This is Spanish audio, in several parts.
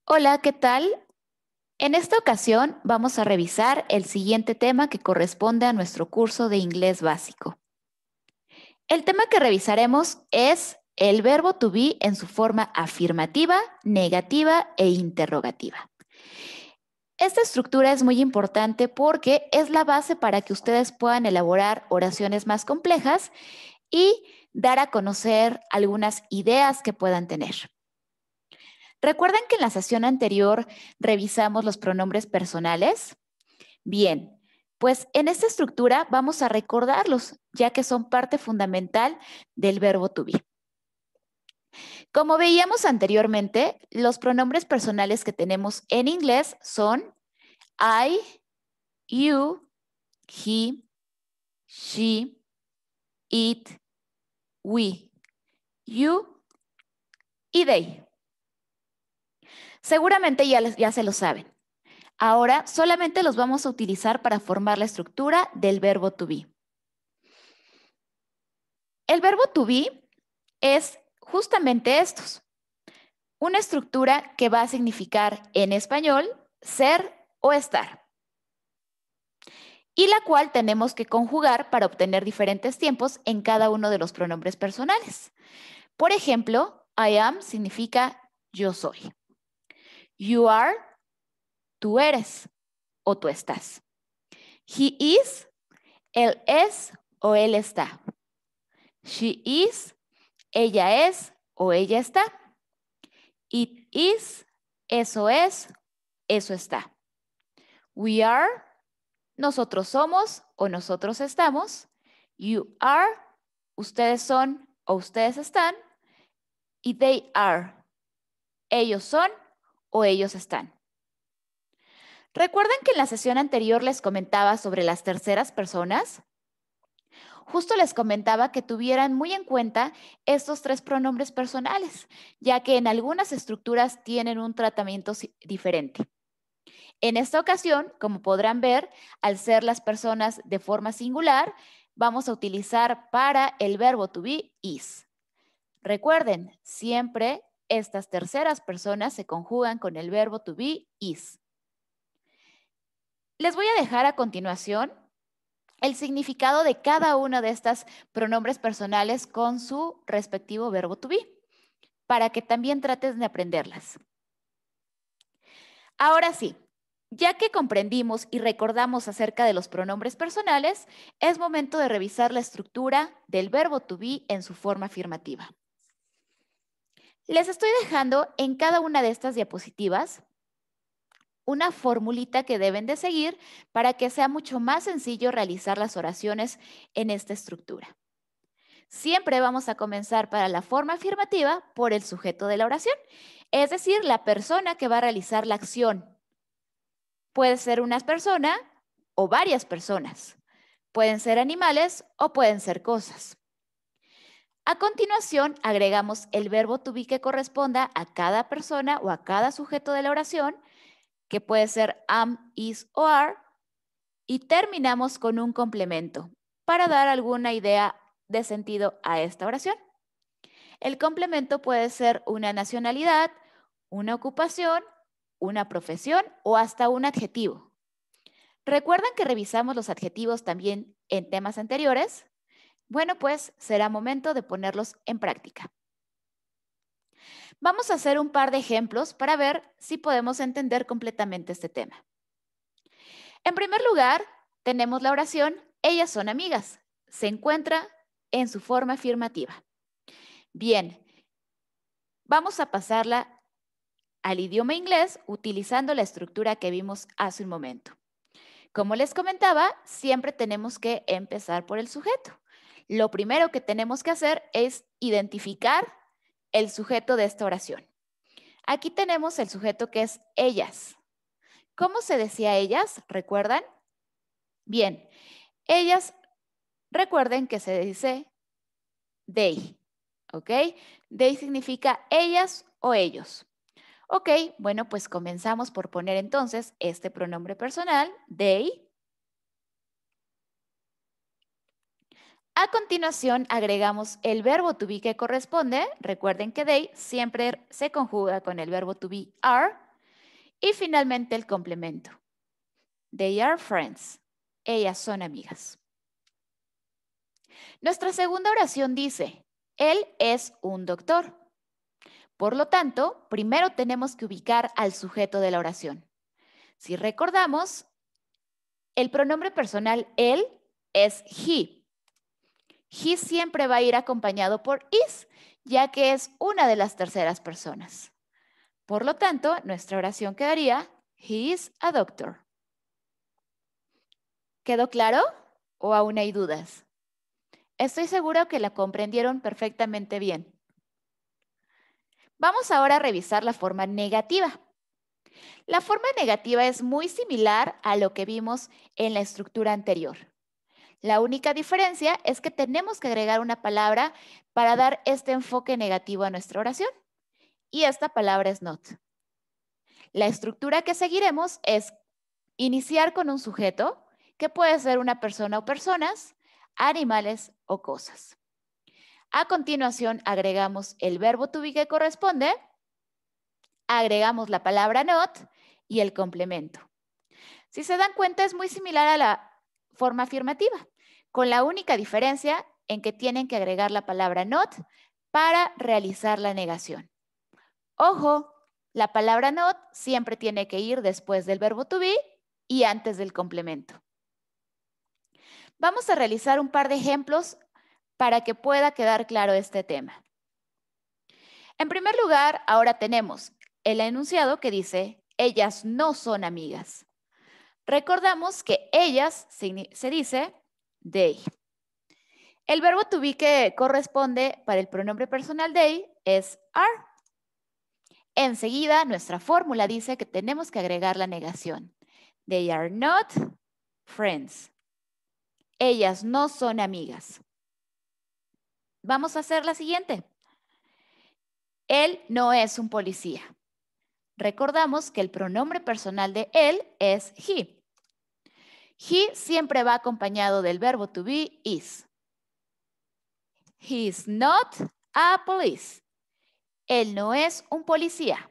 Hola, ¿qué tal? En esta ocasión vamos a revisar el siguiente tema que corresponde a nuestro curso de inglés básico. El tema que revisaremos es el verbo to be en su forma afirmativa, negativa e interrogativa. Esta estructura es muy importante porque es la base para que ustedes puedan elaborar oraciones más complejas y dar a conocer algunas ideas que puedan tener. ¿Recuerdan que en la sesión anterior revisamos los pronombres personales? Bien, pues en esta estructura vamos a recordarlos, ya que son parte fundamental del verbo to be. Como veíamos anteriormente, los pronombres personales que tenemos en inglés son I, you, he, she, it, we, you y they. Seguramente ya se lo saben. Ahora solamente los vamos a utilizar para formar la estructura del verbo to be. El verbo to be es justamente estos. Una estructura que va a significar en español ser o estar, y la cual tenemos que conjugar para obtener diferentes tiempos en cada uno de los pronombres personales. Por ejemplo, I am significa yo soy. You are, tú eres o tú estás. He is, él es o él está. She is, ella es o ella está. It is, eso es, eso está. We are, nosotros somos o nosotros estamos. You are, ustedes son o ustedes están. Y they are, ellos son o ellos están. ¿Recuerdan que en la sesión anterior les comentaba sobre las terceras personas? Justo les comentaba que tuvieran muy en cuenta estos tres pronombres personales, ya que en algunas estructuras tienen un tratamiento diferente. En esta ocasión, como podrán ver, al ser las personas de forma singular, vamos a utilizar para el verbo to be is. Recuerden, siempre estas terceras personas se conjugan con el verbo to be is. Les voy a dejar a continuación el significado de cada una de estas pronombres personales con su respectivo verbo to be, para que también trates de aprenderlas. Ahora sí, ya que comprendimos y recordamos acerca de los pronombres personales, es momento de revisar la estructura del verbo to be en su forma afirmativa. Les estoy dejando en cada una de estas diapositivas una formulita que deben de seguir para que sea mucho más sencillo realizar las oraciones en esta estructura. Siempre vamos a comenzar para la forma afirmativa por el sujeto de la oración, es decir, la persona que va a realizar la acción. Puede ser una persona o varias personas. Pueden ser animales o pueden ser cosas. A continuación, agregamos el verbo to be que corresponda a cada persona o a cada sujeto de la oración, que puede ser am, is o are, y terminamos con un complemento para dar alguna idea de sentido a esta oración. El complemento puede ser una nacionalidad, una ocupación, una profesión o hasta un adjetivo. ¿Recuerdan que revisamos los adjetivos también en temas anteriores? Bueno, pues será momento de ponerlos en práctica. Vamos a hacer un par de ejemplos para ver si podemos entender completamente este tema. En primer lugar, tenemos la oración, ellas son amigas. Se encuentra en su forma afirmativa. Bien, vamos a pasarla al idioma inglés utilizando la estructura que vimos hace un momento. Como les comentaba, siempre tenemos que empezar por el sujeto. Lo primero que tenemos que hacer es identificar el sujeto de esta oración. Aquí tenemos el sujeto que es ellas. ¿Cómo se decía ellas? ¿Recuerdan? Bien, ellas, recuerden que se dice they, ¿ok? They significa ellas o ellos. Ok, bueno, pues comenzamos por poner entonces este pronombre personal, they. A continuación, agregamos el verbo to be que corresponde. Recuerden que they siempre se conjuga con el verbo to be are. Y finalmente el complemento. They are friends. Ellas son amigas. Nuestra segunda oración dice, él es un doctor. Por lo tanto, primero tenemos que ubicar al sujeto de la oración. Si recordamos, el pronombre personal él es he. He siempre va a ir acompañado por is, ya que es una de las terceras personas. Por lo tanto, nuestra oración quedaría, he is a doctor. ¿Quedó claro? ¿O aún hay dudas? Estoy seguro que la comprendieron perfectamente bien. Vamos ahora a revisar la forma negativa. La forma negativa es muy similar a lo que vimos en la estructura anterior. La única diferencia es que tenemos que agregar una palabra para dar este enfoque negativo a nuestra oración. Y esta palabra es not. La estructura que seguiremos es iniciar con un sujeto, que puede ser una persona o personas, animales o cosas. A continuación agregamos el verbo to be que corresponde, agregamos la palabra not y el complemento. Si se dan cuenta, es muy similar a la forma afirmativa, con la única diferencia en que tienen que agregar la palabra not para realizar la negación. Ojo, la palabra not siempre tiene que ir después del verbo to be y antes del complemento. Vamos a realizar un par de ejemplos para que pueda quedar claro este tema. En primer lugar, ahora tenemos el enunciado que dice, ellas no son amigas. Recordamos que ellas se dice they. El verbo to be que corresponde para el pronombre personal they es are. Enseguida, nuestra fórmula dice que tenemos que agregar la negación. They are not friends. Ellas no son amigas. Vamos a hacer la siguiente. Él no es un policía. Recordamos que el pronombre personal de él es he. He siempre va acompañado del verbo to be is. He is not a police. Él no es un policía.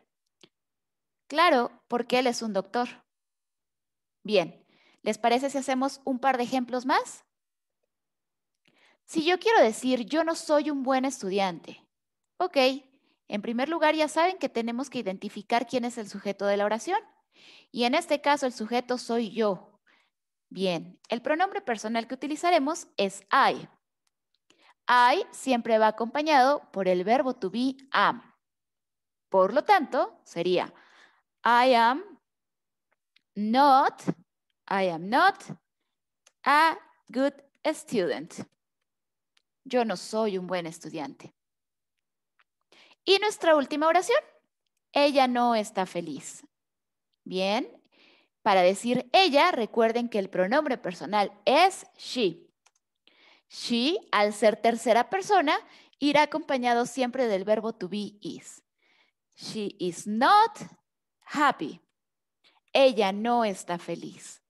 Claro, porque él es un doctor. Bien, ¿les parece si hacemos un par de ejemplos más? Si yo quiero decir yo no soy un buen estudiante, ok, en primer lugar ya saben que tenemos que identificar quién es el sujeto de la oración. Y en este caso el sujeto soy yo. Bien, el pronombre personal que utilizaremos es I. I siempre va acompañado por el verbo to be am. Por lo tanto, sería I am not a good student. Yo no soy un buen estudiante. Y nuestra última oración, ella no está feliz. Bien, para decir ella, recuerden que el pronombre personal es she. She, al ser tercera persona, irá acompañado siempre del verbo to be is. She is not happy. Ella no está feliz.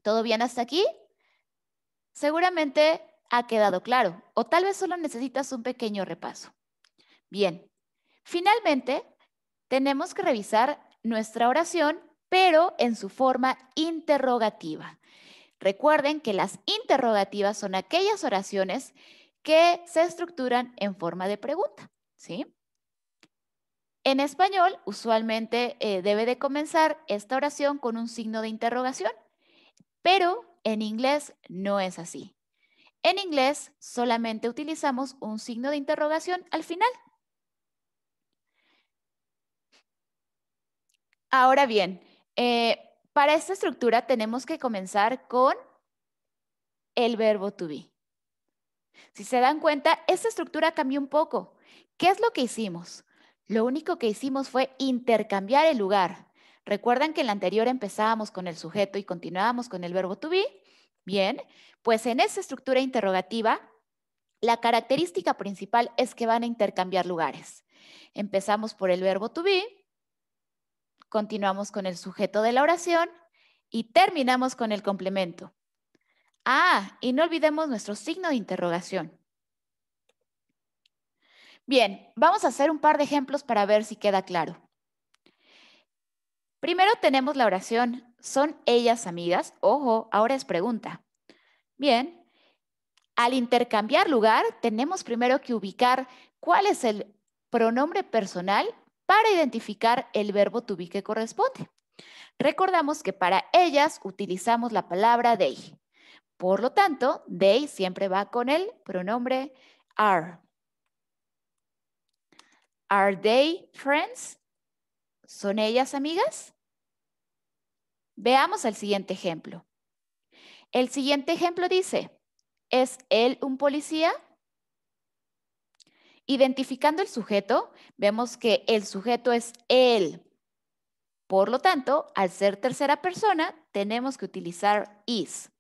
¿Todo bien hasta aquí? Seguramente ha quedado claro, o tal vez solo necesitas un pequeño repaso. Bien, finalmente tenemos que revisar nuestra oración, pero en su forma interrogativa. Recuerden que las interrogativas son aquellas oraciones que se estructuran en forma de pregunta, ¿sí? En español, usualmente debe de comenzar esta oración con un signo de interrogación, pero en inglés no es así. En inglés solamente utilizamos un signo de interrogación al final. Ahora bien, para esta estructura tenemos que comenzar con el verbo to be. Si se dan cuenta, esta estructura cambió un poco. ¿Qué es lo que hicimos? Lo único que hicimos fue intercambiar el lugar. ¿Recuerdan que en la anterior empezábamos con el sujeto y continuábamos con el verbo to be? Bien, pues en esta estructura interrogativa, la característica principal es que van a intercambiar lugares. Empezamos por el verbo to be, continuamos con el sujeto de la oración y terminamos con el complemento. Ah, y no olvidemos nuestro signo de interrogación. Bien, vamos a hacer un par de ejemplos para ver si queda claro. Primero tenemos la oración, ¿son ellas amigas? Ojo, ahora es pregunta. Bien, al intercambiar lugar, tenemos primero que ubicar cuál es el pronombre personal para identificar el verbo to be que corresponde. Recordamos que para ellas utilizamos la palabra they. Por lo tanto, they siempre va con el pronombre are. Are they friends? ¿Son ellas amigas? Veamos el siguiente ejemplo. El siguiente ejemplo dice, ¿es él un policía? Identificando el sujeto, vemos que el sujeto es él. Por lo tanto, al ser tercera persona, tenemos que utilizar is.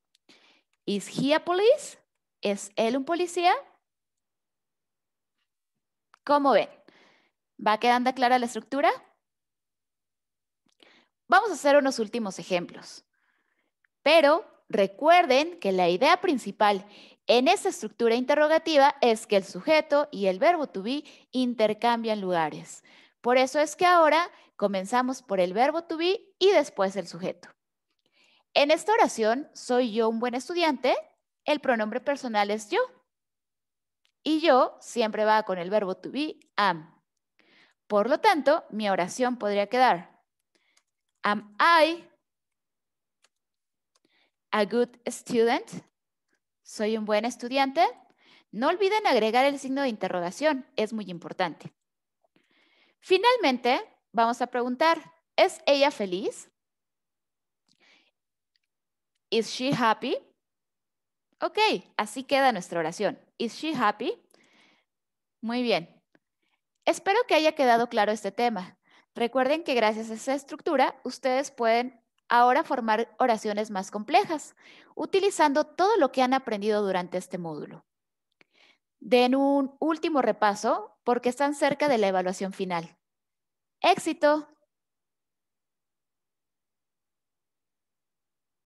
¿Is he a police? ¿Es él un policía? ¿Cómo ven? ¿Va quedando clara la estructura? Vamos a hacer unos últimos ejemplos. Pero recuerden que la idea principal en esta estructura interrogativa es que el sujeto y el verbo to be intercambian lugares. Por eso es que ahora comenzamos por el verbo to be y después el sujeto. En esta oración, ¿soy yo un buen estudiante? El pronombre personal es yo. Y yo siempre va con el verbo to be, am. Por lo tanto, mi oración podría quedar, am I a good student? ¿Soy un buen estudiante? No olviden agregar el signo de interrogación, es muy importante. Finalmente, vamos a preguntar, ¿es ella feliz? ¿Is she happy? Ok, así queda nuestra oración. ¿Is she happy? Muy bien. Espero que haya quedado claro este tema. Recuerden que gracias a esa estructura, ustedes pueden ahora formar oraciones más complejas, utilizando todo lo que han aprendido durante este módulo. Den un último repaso porque están cerca de la evaluación final. ¡Éxito!